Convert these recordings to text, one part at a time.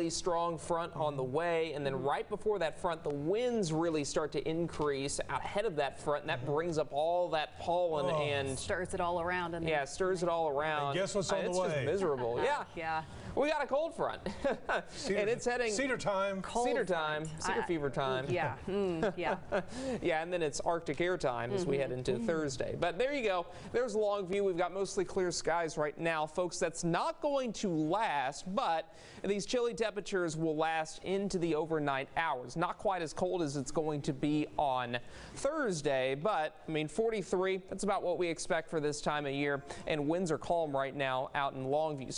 really strong front on the way, and then right before that front, the winds really start to increase out ahead of that front, and that brings up all that pollen and stirs it all around. Yeah, stirs it all around. And guess what's on the way? It's just miserable. Yeah. We got a cold front, and it's heading Cedar time. Cedar time, cedar fever time. Yeah, yeah. Yeah, and then it's Arctic air time as we head into Thursday. But there you go. There's Longview. We've got mostly clear skies right now, folks. That's not going to last, but these chilly temperatures will last into the overnight hours. Not quite as cold as it's going to be on Thursday, but I mean 43. That's about what we expect for this time of year. And winds are calm right now out in Longview.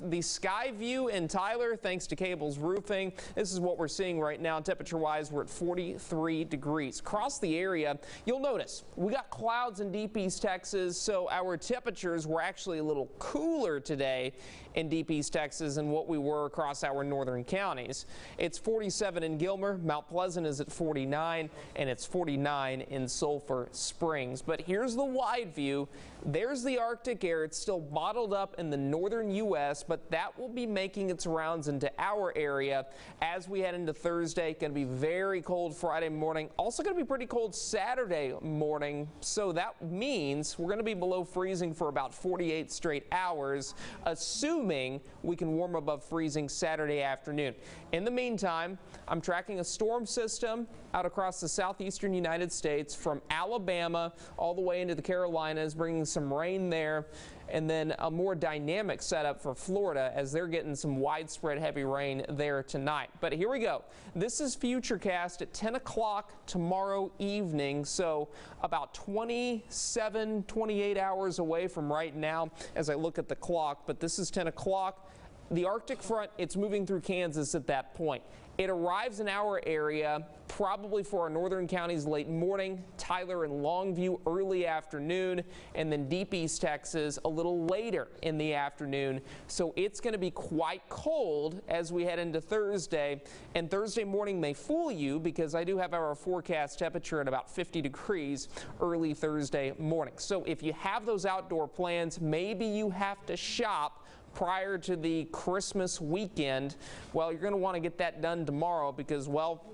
The sky view in Tyler, thanks to Cables Roofing. This is what we're seeing right now. Temperature-wise, we're at 43 degrees. Across the area, you'll notice we got clouds in Deep East Texas, so our temperatures were actually a little cooler today in Deep East Texas than what we were across our northern counties. It's 47 in Gilmer, Mount Pleasant is at 49, and it's 49 in Sulphur Springs. But here's the wide view. There's the Arctic air. It's still bottled up in the northern U.S., but that will be making its rounds into our area as we head into Thursday. Going to be very cold Friday morning. Also going to be pretty cold Saturday morning. So that means we're going to be below freezing for about 48 straight hours, assuming we can warm above freezing Saturday afternoon. In the meantime, I'm tracking a storm system out across the southeastern United States from Alabama all the way into the Carolinas, bringing some rain there, and then a more dynamic setup for Florida as they're getting some widespread heavy rain there tonight. But here we go. This is Futurecast at 10 o'clock tomorrow evening, so about 27, 28 hours away from right now as I look at the clock. But this is 10 o'clock. The Arctic front, it's moving through Kansas at that point. It arrives in our area probably for our northern counties late morning, Tyler and Longview early afternoon, and then Deep East Texas a little later in the afternoon. So it's going to be quite cold as we head into Thursday. And Thursday morning may fool you because I do have our forecast temperature at about 50 degrees early Thursday morning. So if you have those outdoor plans, maybe you have to shop prior to the Christmas weekend. Well, you're going to want to get that done tomorrow because, well,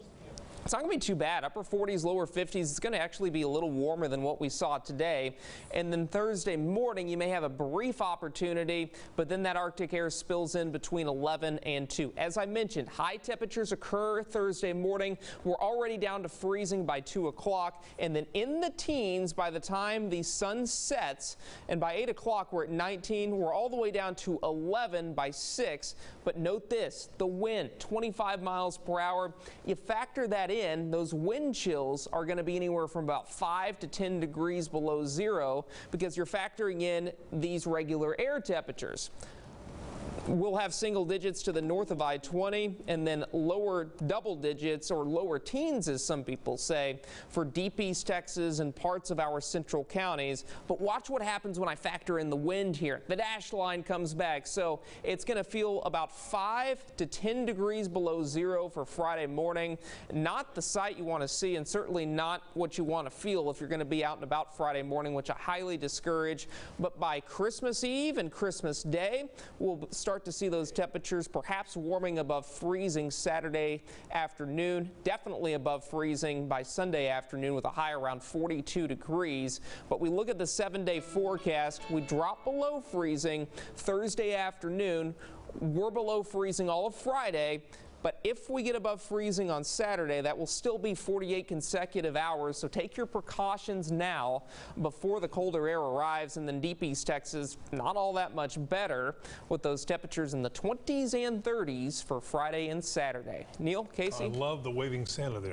it's not going to be too bad. Upper 40s, lower 50s. It's going to actually be a little warmer than what we saw today. And then Thursday morning, you may have a brief opportunity, but then that Arctic air spills in between 11 and 2. As I mentioned, high temperatures occur Thursday morning. We're already down to freezing by 2 o'clock, and then in the teens by the time the sun sets. And by 8 o'clock, we're at 19. We're all the way down to 11 by 6. But note this, the wind, 25 miles per hour. You factor that in, those wind chills are going to be anywhere from about 5 to 10 degrees below zero because you're factoring in these regular air temperatures. We'll have single digits to the north of I-20 and then lower double digits or lower teens, as some people say, for Deep East Texas and parts of our central counties. But watch what happens when I factor in the wind here. The dashed line comes back, so it's going to feel about 5 to 10 degrees below zero for Friday morning. Not the sight you want to see, and certainly not what you want to feel if you're going to be out and about Friday morning, which I highly discourage. But by Christmas Eve and Christmas Day, we'll start to see those temperatures perhaps warming above freezing Saturday afternoon, definitely above freezing by Sunday afternoon with a high around 42 degrees. But we look at the 7-day forecast, we drop below freezing Thursday afternoon. We're below freezing all of Friday. But if we get above freezing on Saturday, that will still be 48 consecutive hours. So take your precautions now before the colder air arrives. And then Deep East Texas, not all that much better with those temperatures in the 20s and 30s for Friday and Saturday. Neil, Casey? I love the waving Santa there.